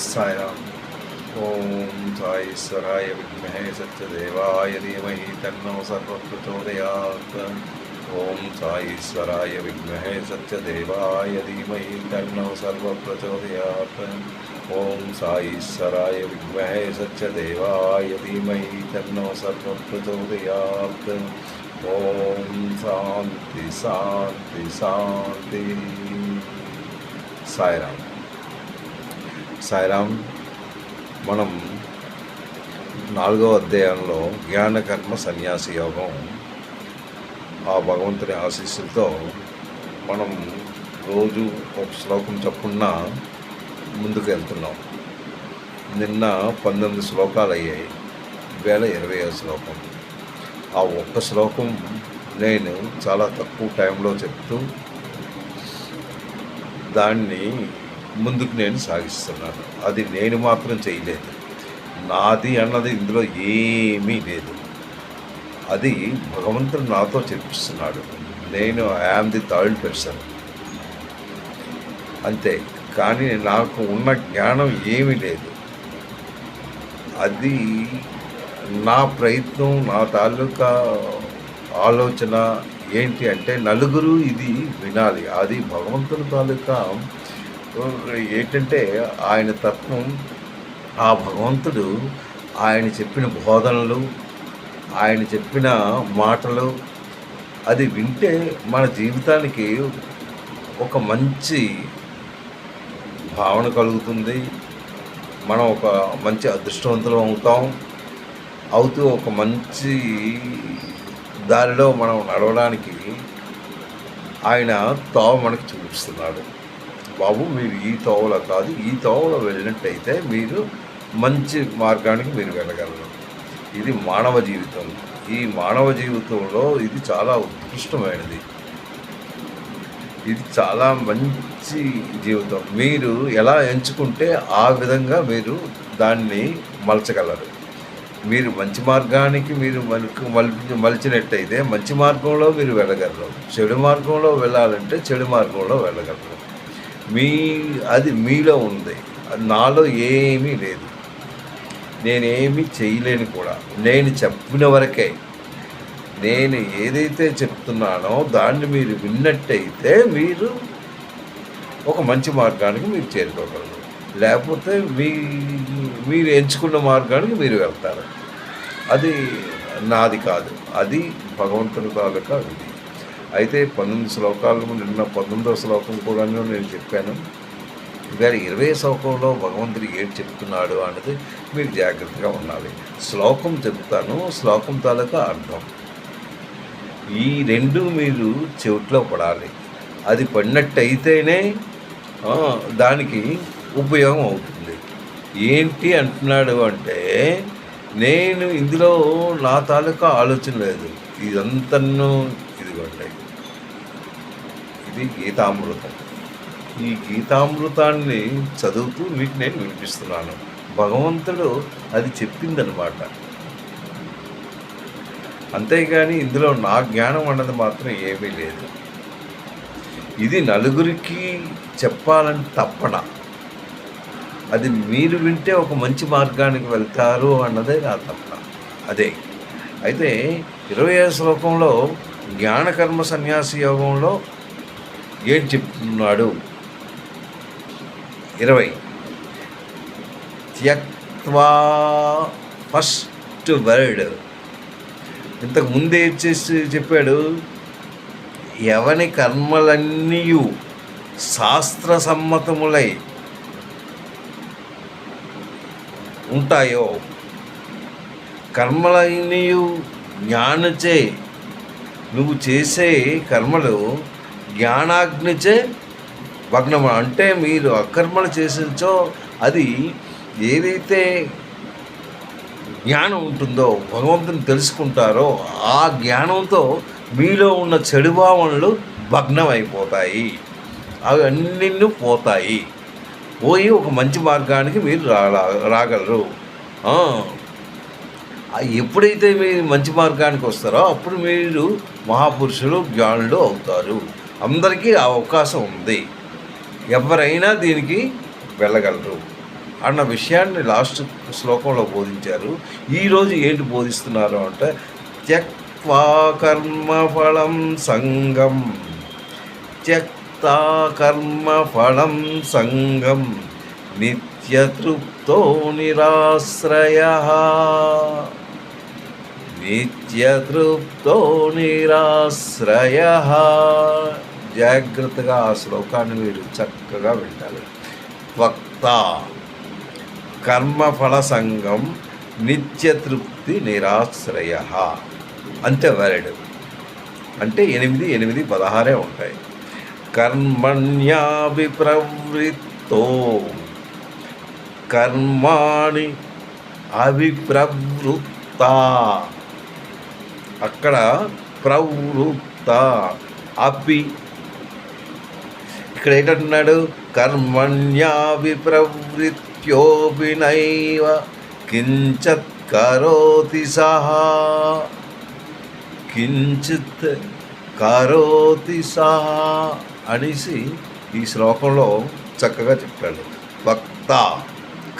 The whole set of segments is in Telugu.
సాయిరామ్. ఓం సాయిశ్వరాయ విద్మహే సత్యదేవాయ ధీమహి తన్నో సర్వప్రచోదయాత్. ఓం సాయిశ్వరాయ విద్మహే సత్యదేవాయ ధీమహి తన్నో సర్వప్రచోదయాత్. ఓం సాయిశ్వరాయ విద్మహే సత్యదేవాయ ధీమహి తన్నో సర్వప్రచోదయాత్. ఓం శాంతి శాంతి శాంతి. సాయిరామ్. సాయిరామ్. మనం 4వ అధ్యాయంలో జ్ఞానకర్మ సన్యాసి యోగం, ఆ భగవంతుని ఆశీస్సులతో మనం రోజు ఒక శ్లోకం చొప్పున ముందుకు వెళ్తున్నాం. నిన్న 19 శ్లోకాలు అయ్యాయి, ఈవేళ 20వ శ్లోకం. ఆ ఒక్క శ్లోకం నేను చాలా తక్కువ టైంలో చెప్తూ దాన్ని ముందుకు నేను సాగిస్తున్నాను. అది నేను మాత్రం చేయలేదు, నాది అన్నది ఇందులో ఏమీ లేదు. అది భగవంతుడు నాతో చెప్పిస్తున్నాడు. నేను ఐఆమ్ ది థర్డ్ పర్సన్ అంతే. కానీ నాకు ఉన్న జ్ఞానం ఏమీ లేదు. అది నా ప్రయత్నం, నా తాలూకా ఆలోచన ఏంటి అంటే నలుగురు ఇది వినాలి. అది భగవంతుని తాలూకా ఏంటంటే ఆయన తత్వం, ఆ భగవంతుడు ఆయన చెప్పిన బోధనలు, ఆయన చెప్పిన మాటలు అది వింటే మన జీవితానికి ఒక మంచి భావన కలుగుతుంది. మనం ఒక మంచి అదృష్టవంతులం అవుతూ ఒక మంచి దారిలో మనం నడవడానికి ఆయన తోవ మనకు చూపిస్తున్నాడు. బాబు, మీరు ఈ తోవలో కాదు, ఈ తోవలో వెళ్ళినట్టయితే మీరు మంచి మార్గానికి మీరు వెళ్ళగలరు. ఇది మానవ జీవితం. ఈ మానవ జీవితంలో ఇది చాలా ఉత్కృష్టమైనది. ఇది చాలా మంచి జీవితం. మీరు ఎలా ఎంచుకుంటే ఆ విధంగా మీరు దాన్ని మలచగలరు. మీరు మంచి మార్గానికి మీరు మలిచినట్టయితే మంచి మార్గంలో మీరు వెళ్ళగలరు. చెడు మార్గంలో వెళ్ళాలంటే చెడు మార్గంలో వెళ్ళగలరు. అది మీలో ఉంది, అది నాలో ఏమీ లేదు. నేనేమీ చేయలేను కూడా. నేను చెప్పిన వరకే, నేను ఏదైతే చెప్తున్నానో దాన్ని మీరు విన్నట్టయితే మీరు ఒక మంచి మార్గానికి మీరు చేరుకోగలరు. లేకపోతే మీరు ఎంచుకున్న మార్గానికి మీరు వెళ్తారు. అది నాది కాదు, అది భగవంతుని తాలూకా విధి. అయితే 19 శ్లోకాలు, నిన్న 19వ శ్లోకం కూడా నేను చెప్పాను. ఇవాళ 20వ శ్లోకంలో భగవంతుడు ఏం చెప్తున్నాడు అన్నది మీరు జాగ్రత్తగా ఉండాలి. శ్లోకం చెప్తాను, శ్లోకం తాలూకా అర్థం, ఈ రెండు మీరు చెవిట్లో పడాలి. అది పడినట్టయితేనే దానికి ఉపయోగం అవుతుంది. ఏంటి అంటున్నాడు అంటే, నేను ఇందులో నా తాలూకా ఆలోచన లేదు, ఇదంతను ఇదిగోండి, ఇది గీతామృతం. ఈ గీతామృతాన్ని చదువుతూ మీకు నేను వినిపిస్తున్నాను. భగవంతుడు అది చెప్పిందనమాట. అంతేగాని ఇందులో నా జ్ఞానం అన్నది మాత్రం ఏమీ లేదు. ఇది నలుగురికి చెప్పాలని తప్పన. అది మీరు వింటే ఒక మంచి మార్గానికి వెళ్తారు అన్నదే నా తప్పన. అదే. అయితే 20వ శ్లోకంలో జ్ఞానకర్మ సన్యాసి యోగంలో ఏం చెప్తున్నాడు? 20 త్యక్త్వా, ఫస్ట్ వర్డ్. ఇంతకు ముందే చేసి చెప్పాడు, ఎవని కర్మలన్నీ శాస్త్ర సమ్మతములై ఉంటాయో, కర్మలన్నీ జ్ఞానచే, నువ్వు చేసే కర్మలు జ్ఞానాగ్నిచే భగ్నం. అంటే మీరు అకర్మలు చేసించో అది ఏదైతే జ్ఞానం ఉంటుందో, భగవంతుని తెలుసుకుంటారో, ఆ జ్ఞానంతో మీలో ఉన్న చెడు భావనలు భగ్నం అయిపోతాయి. అవి అన్నీ పోయి ఒక మంచి మార్గానికి మీరు రాగలరు. ఎప్పుడైతే మీరు మంచి మార్గానికి వస్తారో అప్పుడు మీరు మహాపురుషులు, జ్ఞానులు అవుతారు. అందరికీ ఆ అవకాశం ఉంది. ఎవరైనా దీనికి వెళ్ళగలరు. అన్న విషయాన్ని లాస్ట్ శ్లోకంలో బోధించారు. ఈరోజు ఏంటి బోధిస్తున్నారు అంటే, త్యక్వా కర్మఫలం సంగం, త్యక్తా కర్మఫలం సంగం, నిత్యతృప్తో నిరాశ్రయః, నిత్యతృప్తో నిరాశ్రయః. జాగ్రత్తగా ఆ శ్లోకాన్ని మీరు చక్కగా వింటాలి. త్వక్త కర్మఫల సంగం, నిత్యతృప్తి నిరాశ్రయః. అంతే వ్యాలిడ్. అంటే 8, 8, 16 ఉంటాయి. కర్మణ్యాభిప్రవృత్తో, కర్మాణి అభిప్రవృత్త, అక్కడ ప్రవృత్త అపి, ఇక్కడ ఏంటంటున్నాడు, కర్మణ్యాభిప్రవృత్యోభినైవ కించిత్ కరోతి సహా, కించిత్ కరోతి సహా అనేసి ఈ శ్లోకంలో చక్కగా చెప్పాడు. భక్త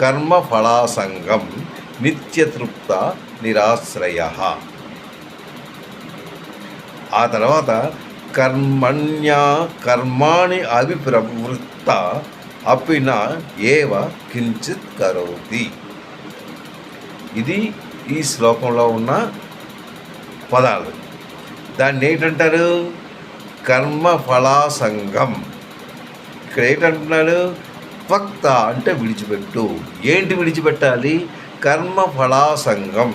కర్మఫలాసంగం, నిత్యతృప్త నిరాశ్రయః. ఆ తర్వాత కర్మాణి అభిప్రవృత్త అపిన ఏవ కించిత్ కరోతి. ఇది ఈ శ్లోకంలో ఉన్న పదాలు. దాన్ని ఏంటంటారు, కర్మఫలాసంగం. ఇక్కడ ఏంటంటున్నాడు, త్వక్త అంటే విడిచిపెట్టు. ఏంటి విడిచిపెట్టాలి? కర్మఫలాసంగం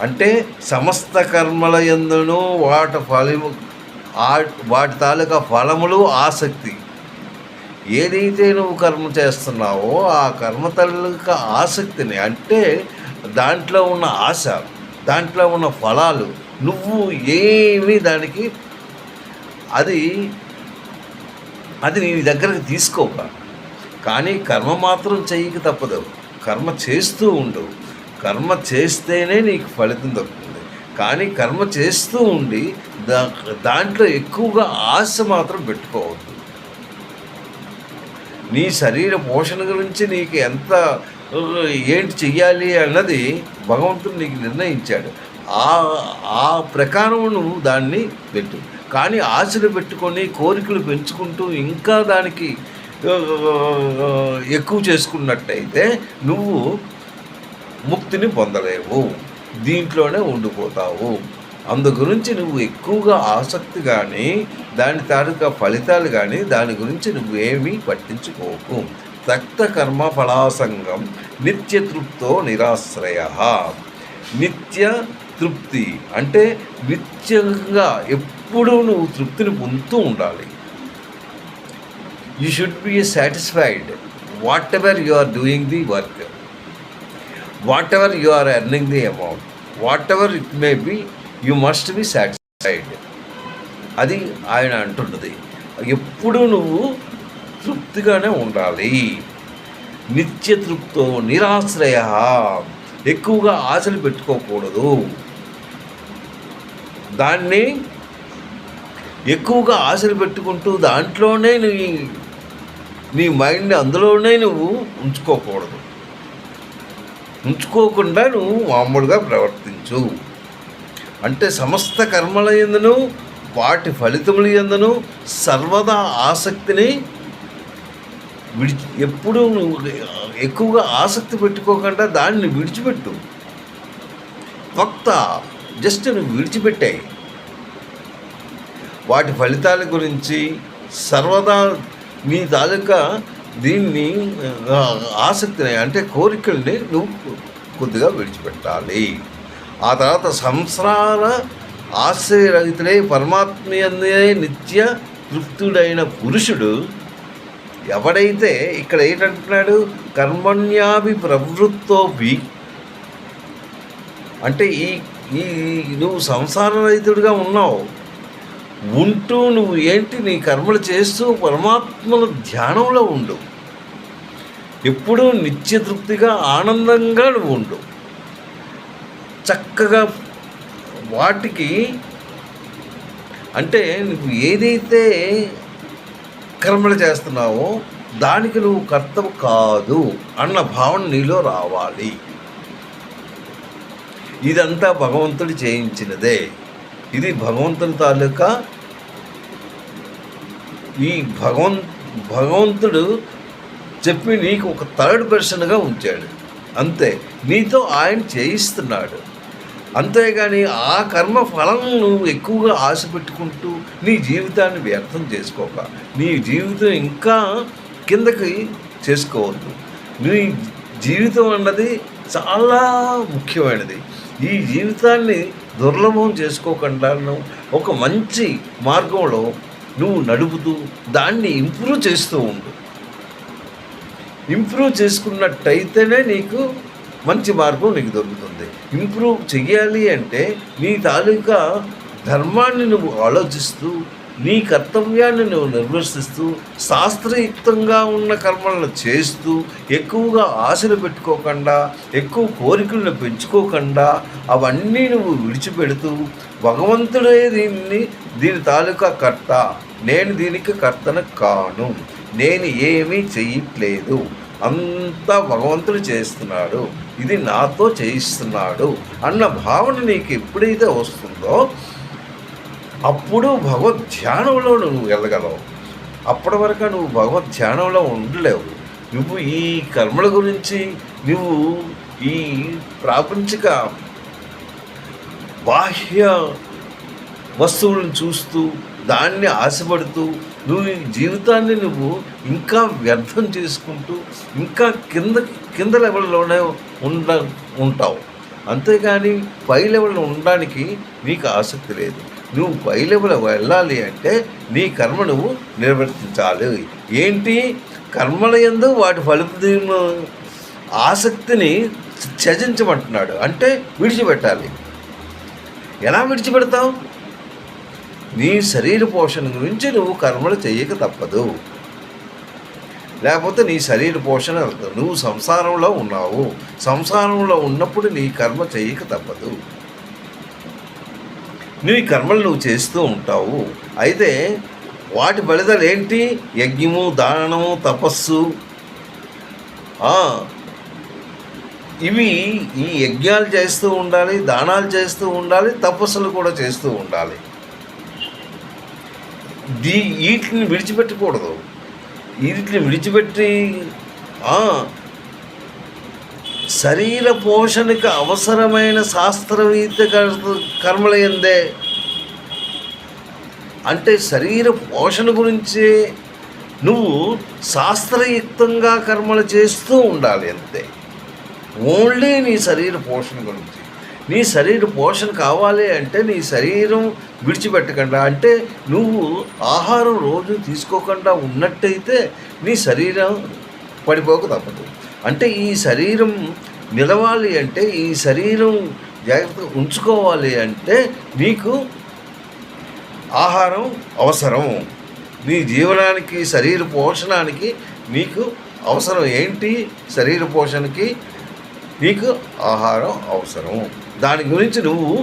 అంటే సమస్త కర్మల యందును వాటి తాలూకా ఫలములు ఆసక్తి. ఏదైతే నువ్వు కర్మ చేస్తున్నావో ఆ కర్మ తాలూకా ఆసక్తిని, అంటే దాంట్లో ఉన్న ఆశ, దాంట్లో ఉన్న ఫలాలు నువ్వు ఏమీ దానికి అది నీ దగ్గరకు తీసుకోక, కానీ కర్మ మాత్రం చెయ్యక తప్పదు. కర్మ చేస్తూ ఉండు. కర్మ చేస్తేనే నీకు ఫలితం దొరుకుతుంది. కానీ కర్మ చేస్తూ ఉండి దాంట్లో ఎక్కువగా ఆశ మాత్రం పెట్టుకోవద్దు. నీ శరీర పోషణ గురించి నీకు ఎంత ఏంటి చెయ్యాలి అన్నది భగవంతుడు నీకు నిర్ణయించాడు. ఆ ప్రకారం నువ్వు దాన్ని పెట్టు. కానీ ఆశలు పెట్టుకొని కోరికలు పెంచుకుంటూ ఇంకా దానికి ఎక్కువ చేసుకున్నట్టయితే నువ్వు ముక్తిని పొందలేవు, దీంట్లోనే ఉండిపోతావు. అందు గురించి నువ్వు ఎక్కువగా ఆసక్తి కానీ దాని తాలూకా ఫలితాలు కానీ దాని గురించి నువ్వు ఏమీ పట్టించుకోకు. త్యక్త కర్మ ఫలాసంగం, నిత్యతృప్తో నిరాశ్రయః. నిత్య తృప్తి అంటే నిత్యంగా ఎప్పుడూ నువ్వు తృప్తిని పొందుతూ ఉండాలి. You should be satisfied whatever you are doing the work, whatever you are earning the amount, whatever it may be, you must be satisfied. అది ఆయన అంటున్నది. ఎప్పుడూ నువ్వు తృప్తిగానే ఉండాలి. నిత్యతృప్తో నిరాశ్రయః, ఎక్కువగా ఆశలు పెట్టుకోకూడదు. దాన్ని ఎక్కువగా ఆశలు పెట్టుకుంటూ దాంట్లోనే నీ మైండ్ అందులోనే నువ్వు ఉంచుకోకూడదు. ఉంచుకోకుండా నువ్వు మామూలుగా ప్రవర్తించు. అంటే సమస్త కర్మల యందును వాటి ఫలితముల యందును సర్వదా ఆసక్తిని ఎప్పుడూ నువ్వు ఎక్కువగా ఆసక్తి పెట్టుకోకుండా దాన్ని విడిచిపెట్టు. త్వక్త జస్ట్ నువ్వు విడిచిపెట్టాయి. వాటి ఫలితాల గురించి సర్వదా నీ తాలూకా దీన్ని ఆసక్తిని అంటే కోరికల్ని నువ్వు కొద్దిగా విడిచిపెట్టాలి. ఆ తర్వాత సంసార ఆశ్రయరహితుడై పరమాత్మయందే నిత్య తృప్తుడైన పురుషుడు ఎవడైతే, ఇక్కడ ఏంటంటున్నాడు, కర్మణ్యాభి ప్రవృత్తోపి అంటే ఈ నువ్వు సంసార రహితుడిగా ఉన్నావు. ఉంటూ నువ్వు ఏంటి నీ కర్మలు చేస్తూ పరమాత్మల ధ్యానంలో ఉండు. ఎప్పుడూ నిత్యతృప్తిగా ఆనందంగా నువ్వు ఉండు. చక్కగా వాటికి అంటే నువ్వు ఏదైతే కర్మలు చేస్తున్నావో దానికి నువ్వు కర్తవు కాదు అన్న భావన నీలో రావాలి. ఇదంతా భగవంతుడు చేయించినదే. ఇది భగవంతుని తాలూకా ఈ భగవంతుడు చెప్పి నీకు ఒక థర్డ్ పర్సన్గా ఉంచాడు అంతే. నీతో ఆయన చేయిస్తున్నాడు. అంతేగాని ఆ కర్మ ఫలం నువ్వు ఎక్కువగా ఆశ పెట్టుకుంటూ నీ జీవితాన్ని వ్యర్థం చేసుకోక, నీ జీవితం ఇంకా కిందకి చేసుకోవద్దు. నీ జీవితం అన్నది చాలా ముఖ్యమైనది. ఈ జీవితాన్ని దుర్లభం చేసుకోకుండా ఒక మంచి మార్గంలో నువ్వు నడుపుతూ దాన్ని ఇంప్రూవ్ చేస్తూ ఉండు. ఇంప్రూవ్ చేసుకున్నట్టయితేనే నీకు మంచి మార్గం నీకు దొరుకుతుంది. ఇంప్రూవ్ చెయ్యాలి అంటే నీ తాలూకా ధర్మాన్ని నువ్వు ఆలోచిస్తూ, నీ కర్తవ్యాన్ని నువ్వు నిర్వర్తిస్తూ, శాస్త్రయుక్తంగా ఉన్న కర్మలను చేస్తూ, ఎక్కువగా ఆశలు పెట్టుకోకుండా, ఎక్కువ కోరికలను పెంచుకోకుండా, అవన్నీ నువ్వు విడిచిపెడుతూ, భగవంతుడే దీని తాలూకా కర్త, నేను దీనికి కర్తను కాను, నేను ఏమీ చెయ్యట్లేదు, అంతా భగవంతుడు చేస్తున్నాడు, ఇది నాతో చేయిస్తున్నాడు అన్న భావన నీకు ఎప్పుడైతే వస్తుందో అప్పుడు భగవద్ ధ్యానంలో నువ్వు వెళ్ళగలవు. అప్పటి వరకు నువ్వు భగవద్ ధ్యానంలో ఉండలేవు. నువ్వు ఈ కర్మల గురించి, నువ్వు ఈ ప్రాపంచిక బాహ్య వస్తువులను చూస్తూ దాన్ని ఆశపడుతూ నువ్వు ఈ జీవితాన్ని నువ్వు ఇంకా వ్యర్థం చేసుకుంటూ ఇంకా కింద లెవెల్లోనే ఉంటావు. అంతేగాని పై లెవెల్లో ఉండడానికి నీకు ఆసక్తి లేదు. నువ్వు పై లెవెల్ వెళ్ళాలి అంటే నీ కర్మ నువ్వు నిర్వర్తించాలి. ఏంటి? కర్మల యందు వాటి ఫలిత ఆసక్తిని త్యజించమంటున్నాడు. అంటే విడిచిపెట్టాలి. ఎలా విడిచిపెడతావు? నీ శరీర పోషణ గురించి నువ్వు కర్మలు చేయక తప్పదు. లేకపోతే నీ శరీర పోషణ నువ్వు సంసారంలో ఉన్నావు. సంసారంలో ఉన్నప్పుడు నీ కర్మ చేయక తప్పదు. నువ్వు ఈ కర్మలు నువ్వు చేస్తూ ఉంటావు. అయితే వాటి ఫలితాలు ఏంటి? యజ్ఞము, దానము, తపస్సు. ఇవి ఈ యజ్ఞాలు చేస్తూ ఉండాలి, దానాలు చేస్తూ ఉండాలి, తపస్సులు కూడా చేస్తూ ఉండాలి. వీటిని విడిచిపెట్టకూడదు. వీటిని విడిచిపెట్టి శరీర పోషణకు అవసరమైన శాస్త్రవీత కర్మల యందే, అంటే శరీర పోషణ గురించే నువ్వు శాస్త్రయుక్తంగా కర్మలు చేస్తూ ఉండాలి అంతే. ఓన్లీ నీ శరీర పోషణ గురించి. నీ శరీర పోషణ కావాలి అంటే నీ శరీరం విడిచిపెట్టకుండా, అంటే నువ్వు ఆహారం రోజు తీసుకోకుండా ఉన్నట్టయితే నీ శరీరం పడిపోక తప్పదు. అంటే ఈ శరీరం నిలవాలి అంటే, ఈ శరీరం జాగ్రత్తగా ఉంచుకోవాలి అంటే నీకు ఆహారం అవసరం. నీ జీవనానికి, శరీర పోషణానికి నీకు అవసరం ఏంటి? శరీర పోషణకి నీకు ఆహారం అవసరం. దాని గురించి నువ్వు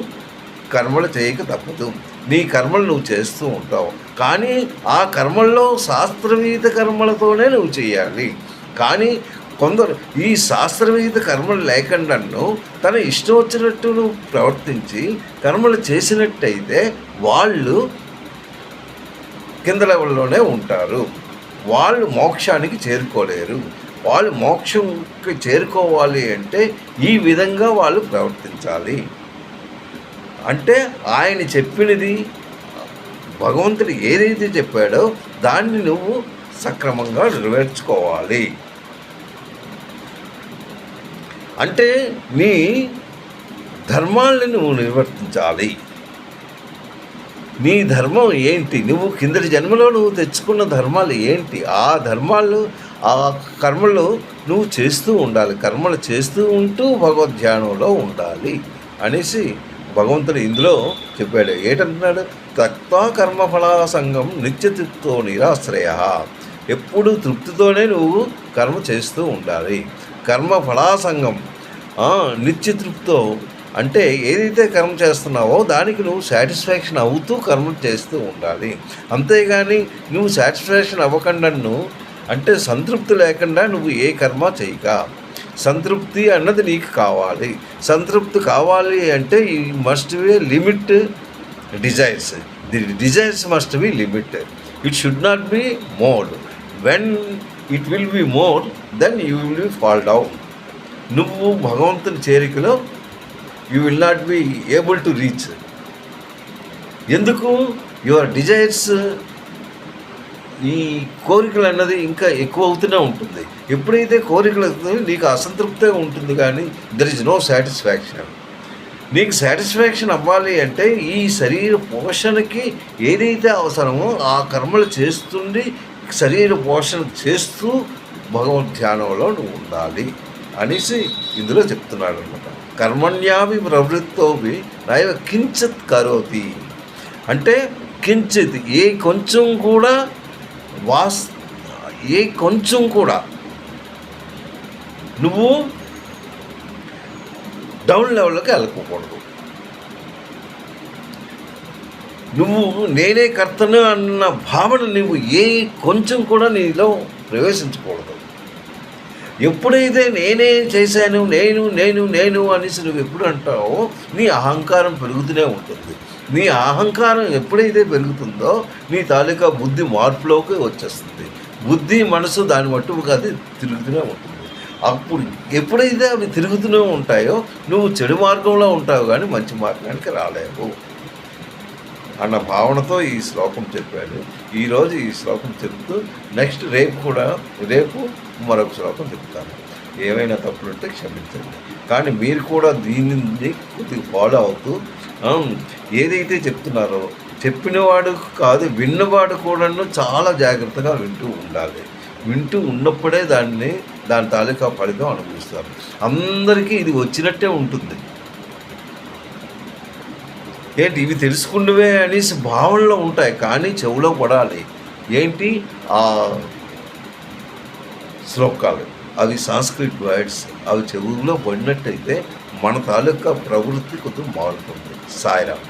కర్మలు చేయక తప్పదు. నీ కర్మలు నువ్వు చేస్తూ ఉంటావు. కానీ ఆ కర్మల్లో శాస్త్రవిహిత కర్మలతోనే నువ్వు చేయాలి. కానీ కొందరు ఈ శాస్త్రవిహిత కర్మలు లేకుండాను తన ఇష్టం వచ్చినట్టు నువ్వు ప్రవర్తించి కర్మలు చేసినట్టయితే వాళ్ళు కింద లెవెల్లోనే ఉంటారు. వాళ్ళు మోక్షానికి చేరుకోలేరు. వాళ్ళు మోక్షంకి చేరుకోవాలి అంటే ఈ విధంగా వాళ్ళు ప్రవర్తించాలి. అంటే ఆయన చెప్పినది, భగవంతుడు ఏదైతే చెప్పాడో దాన్ని నువ్వు సక్రమంగా నెరవేర్చుకోవాలి. అంటే నీ ధర్మాల్ని నువ్వు నిర్వర్తించాలి. నీ ధర్మం ఏంటి? నువ్వు కిందటి జన్మలో నువ్వు తెచ్చుకున్న ధర్మాలు ఏంటి? ఆ ధర్మాలు, ఆ కర్మలు నువ్వు చేస్తూ ఉండాలి. కర్మలు చేస్తూ ఉంటూ భగవద్ధ్యానంలో ఉండాలి అనేసి భగవంతుడు ఇందులో చెప్పాడు. ఏంటంటున్నాడు? తక్వా కర్మఫలా సంగం నిత్యతృప్తో నిరాశ్రయ. ఎప్పుడు తృప్తితోనే నువ్వు కర్మ చేస్తూ ఉండాలి. కర్మఫలాసంగం నిత్యతృప్తితో, అంటే ఏదైతే కర్మ చేస్తున్నావో దానికి నువ్వు సాటిస్ఫాక్షన్ అవుతూ కర్మ చేస్తూ ఉండాలి. అంతేగాని నువ్వు సాటిస్ఫాక్షన్ అవ్వకుండా అంటే సంతృప్తి లేకుండా నువ్వు ఏ కర్మ చేయక. సంతృప్తి అన్నది నీకు కావాలి. సంతృప్తి కావాలి అంటే ఈ must be limit desires. The desires must be limit. It should not be more. When it will be more then you will be fall down. నువ్వు భగవంతుని చేరికలో you will not be able to reach. ఎందుకు? యువర్ డిజైర్స్, ఈ కోరికలు అన్నది ఇంకా ఎక్కువ అవుతూనే ఉంటుంది. ఎప్పుడైతే కోరికలు అవుతుందో నీకు అసంతృప్తే ఉంటుంది, కానీ దర్ ఇస్ నో సాటిస్ఫాక్షన్. నీకు సాటిస్ఫాక్షన్ అవ్వాలి అంటే ఈ శరీర పోషణకి ఏదైతే అవసరమో ఆ కర్మలు చేస్తుండి శరీర పోషణ చేస్తూ భగవద్ ధ్యానంలో నువ్వు ఉండాలి అనేసి ఇందులో చెప్తున్నాడు అనమాట. కర్మణ్యాభి ప్రవృత్తోభి నైవ కించిత్ కరోతి అంటే కించిత్ ఏ కొంచెం కూడా ఏ కొంచెం కూడా నువ్వు డౌన్ లెవెల్లోకి వెళ్ళకూడదు. నువ్వు నేనే కర్తను అన్న భావన నువ్వు ఏ కొంచెం కూడా నీలో ప్రవేశించకూడదు. ఎప్పుడైతే నేనే చేశాను, నేను నేను నేను అనేసి నువ్వు ఎప్పుడు అంటావో నీ అహంకారం పెరుగుతూనే ఉంటుంది. నీ అహంకారం ఎప్పుడైతే పెరుగుతుందో నీ తాలూకా బుద్ధి మార్పులోకి వచ్చేస్తుంది. బుద్ధి మనసు దాని మట్టుకు అది తిరుగుతూనే ఉంటుంది. అప్పుడు ఎప్పుడైతే అవి తిరుగుతూనే ఉంటాయో నువ్వు చెడు మార్గంలో ఉంటావు, కానీ మంచి మార్గానికి రాలేవు అన్న భావనతో ఈ శ్లోకం చెప్పాడు. ఈరోజు ఈ శ్లోకం చెప్తూ నెక్స్ట్ రేపు మరొక శ్లోకం చెప్తాను. ఏమైనా తప్పులుంటే క్షమించండి. కానీ మీరు కూడా దీనిని కొద్దిగా ఫాలో అవుతూ ఏదైతే చెప్తున్నారో చెప్పినవాడు కాదు విన్నవాడు కూడా చాలా జాగ్రత్తగా వింటూ ఉండాలి. వింటూ ఉన్నప్పుడే దాని తాలూకా ఫలితం అనుభవిస్తారు. అందరికీ ఇది వచ్చినట్టే ఉంటుంది. ఏంటి ఇవి తెలుసుకున్నవే అనేసి భావనలో ఉంటాయి, కానీ చెవులో పడాలి. ఏంటి ఆ శ్లోకాలు, అవి సాంస్క్రిట్ వర్డ్స్, అవి చెవులో పడినట్టయితే మన తాలూకా ప్రవృత్తి కొద్దిగా మారుతుంది. సాయిరామ్.